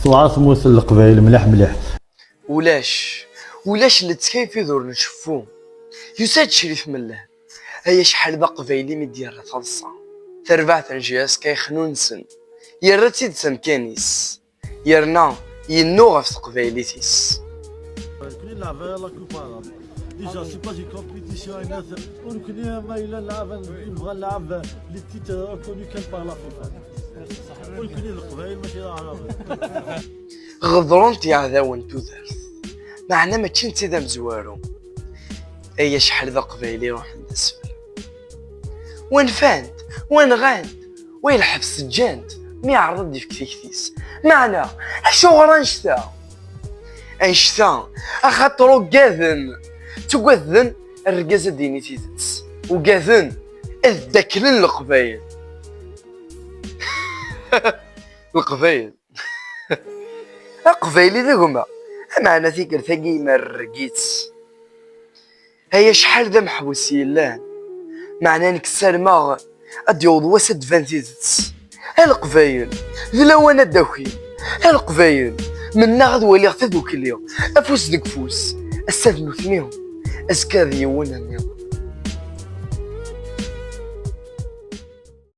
سواعص موسى القبايل مليح مليح. ولاش اللي تكيف يدور نشوفو يساد شريف مله. هيا شحال با قبايلي مدير تلصا تربع تنجياس كيخنونسن يرتيد سمكانيس يرنا ينو غف قبايليتيس. Déjà, c'est pas des compétitions à notre. On connaît un mail là, il va là, les titres reconnus qu'elle par la FIFA. On connaît le قبائل ماشي العرب. غضرون تيعذاون تودرت معنا ما كنت ذا مزوارو. هيا شحال ذا قبايلي روح ندسفل وين فانت وين غاند وين الحبس جانت مي عرض دي فكتيكتيس معنا اشو غرا انشتا اخاطرو قاذن تقذن الرقازة ديني تيتس وقاذن الذاكلن القبايل. القبايل القبايلي ذاكما معنا ثيكر ثاقي ما الرقيتس. هيا شحال ذا محبوسي لان معنا نكسر ماغ اديوض وسد فانتيتس. القبايل ذلا وانا داوكي القبايل من ناغد ولي غتدوك اليوم افوس ديك فوس استاذنو ثنيهم اسكاذي وانا ميو